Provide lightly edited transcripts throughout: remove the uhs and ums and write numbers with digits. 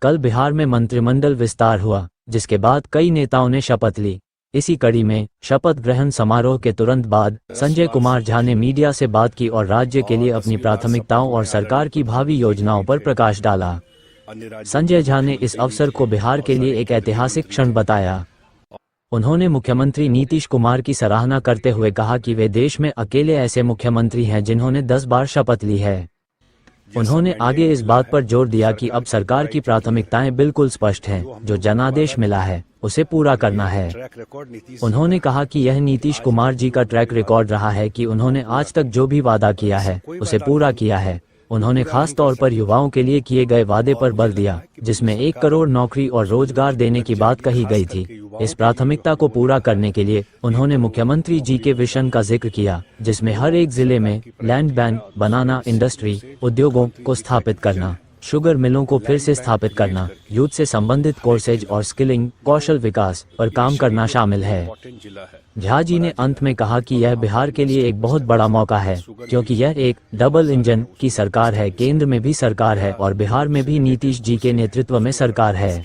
कल बिहार में मंत्रिमंडल विस्तार हुआ, जिसके बाद कई नेताओं ने शपथ ली। इसी कड़ी में शपथ ग्रहण समारोह के तुरंत बाद संजय कुमार झा ने मीडिया से बात की और राज्य के लिए अपनी प्राथमिकताओं और सरकार की भावी योजनाओं पर प्रकाश डाला। संजय झा ने इस अवसर को बिहार के लिए एक ऐतिहासिक क्षण बताया। उन्होंने मुख्यमंत्री नीतीश कुमार की सराहना करते हुए कहा कि वे देश में अकेले ऐसे मुख्यमंत्री हैं जिन्होंने 10 बार शपथ ली है। उन्होंने आगे इस बात पर जोर दिया कि अब सरकार की प्राथमिकताएं बिल्कुल स्पष्ट हैं, जो जनादेश मिला है उसे पूरा करना है। उन्होंने कहा कि यह नीतीश कुमार जी का ट्रैक रिकॉर्ड रहा है कि उन्होंने आज तक जो भी वादा किया है उसे पूरा किया है। उन्होंने खास तौर पर युवाओं के लिए किए गए वादे पर बल दिया, जिसमें 1 करोड़ नौकरी और रोजगार देने की बात कही गई थी। इस प्राथमिकता को पूरा करने के लिए उन्होंने मुख्यमंत्री जी के विजन का जिक्र किया, जिसमें हर एक जिले में लैंड बैंक, बनाना इंडस्ट्री, उद्योगों को स्थापित करना, शुगर मिलों को फिर से स्थापित करना, यूथ से संबंधित कोर्सेज और स्किलिंग, कौशल विकास पर काम करना शामिल है। झा जी ने अंत में कहा कि यह बिहार के लिए एक बहुत बड़ा मौका है, क्योंकि यह एक डबल इंजन की सरकार है। केंद्र में भी सरकार है और बिहार में भी नीतीश जी के नेतृत्व में सरकार है।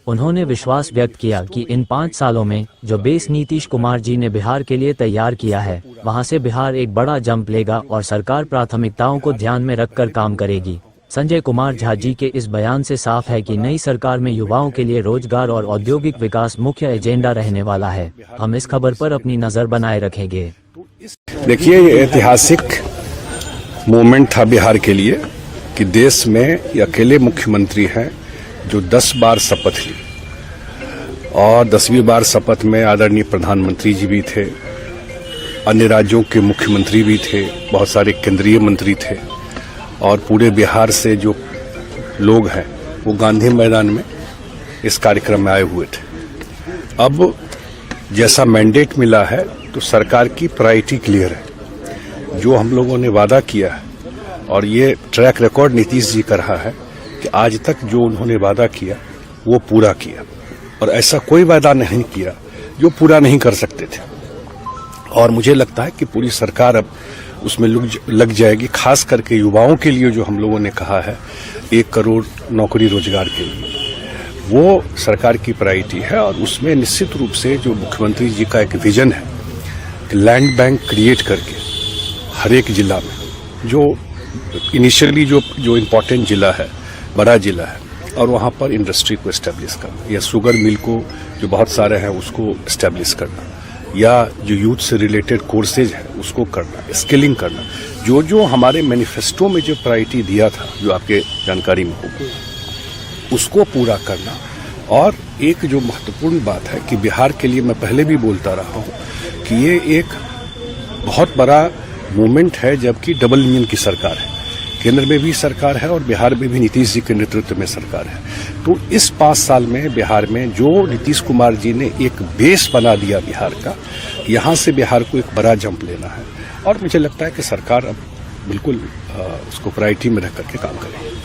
उन्होंने विश्वास व्यक्त किया कि इन 5 सालों में जो बेस नीतीश कुमार जी ने बिहार के लिए तैयार किया है, वहां से बिहार एक बड़ा जंप लेगा और सरकार प्राथमिकताओं को ध्यान में रखकर काम करेगी। संजय कुमार झा जी के इस बयान से साफ है कि नई सरकार में युवाओं के लिए रोजगार और औद्योगिक विकास मुख्य एजेंडा रहने वाला है। हम इस खबर पर अपनी नजर बनाए रखेंगे। देखिए, ये ऐतिहासिक मोमेंट था बिहार के लिए कि देश में ये अकेले मुख्यमंत्री हैं जो 10 बार शपथ ली और 10वीं बार शपथ में आदरणीय प्रधानमंत्री जी भी थे, अन्य राज्यों के मुख्यमंत्री भी थे, बहुत सारे केंद्रीय मंत्री थे और पूरे बिहार से जो लोग हैं वो गांधी मैदान में इस कार्यक्रम में आए हुए थे। अब जैसा मैंडेट मिला है तो सरकार की प्रायोरिटी क्लियर है। जो हम लोगों ने वादा किया है और ये ट्रैक रिकॉर्ड नीतीश जी का रहा है कि आज तक जो उन्होंने वादा किया वो पूरा किया और ऐसा कोई वादा नहीं किया जो पूरा नहीं कर सकते थे। और मुझे लगता है कि पूरी सरकार अब उसमें लग जाएगी, खास करके युवाओं के लिए जो हम लोगों ने कहा है 1 करोड़ नौकरी रोजगार के लिए, वो सरकार की प्रायोरिटी है। और उसमें निश्चित रूप से जो मुख्यमंत्री जी का एक विजन है कि लैंड बैंक क्रिएट करके हर एक जिला में, जो इनिशियली जो इम्पोर्टेंट जिला है, बड़ा जिला है, और वहाँ पर इंडस्ट्री को एस्टेब्लिश करना, या शुगर मिल को जो बहुत सारे हैं उसको एस्टेब्लिश करना, या जो यूथ से रिलेटेड कोर्सेज है उसको करना, स्किलिंग करना, जो हमारे मैनिफेस्टो में जो प्रायोरिटी दिया था, जो आपके जानकारी में होगा, उसको पूरा करना। और एक जो महत्वपूर्ण बात है कि बिहार के लिए मैं पहले भी बोलता रहा हूँ कि ये एक बहुत बड़ा मूवमेंट है, जबकि डबल इंजन की सरकार है, केंद्र में भी सरकार है और बिहार में भी नीतीश जी के नेतृत्व में सरकार है। तो इस 5 साल में बिहार में जो नीतीश कुमार जी ने एक बेस बना दिया बिहार का, यहाँ से बिहार को एक बड़ा जंप लेना है और मुझे लगता है कि सरकार अब बिल्कुल उसको प्रायोरिटी में रख करके काम करेगी।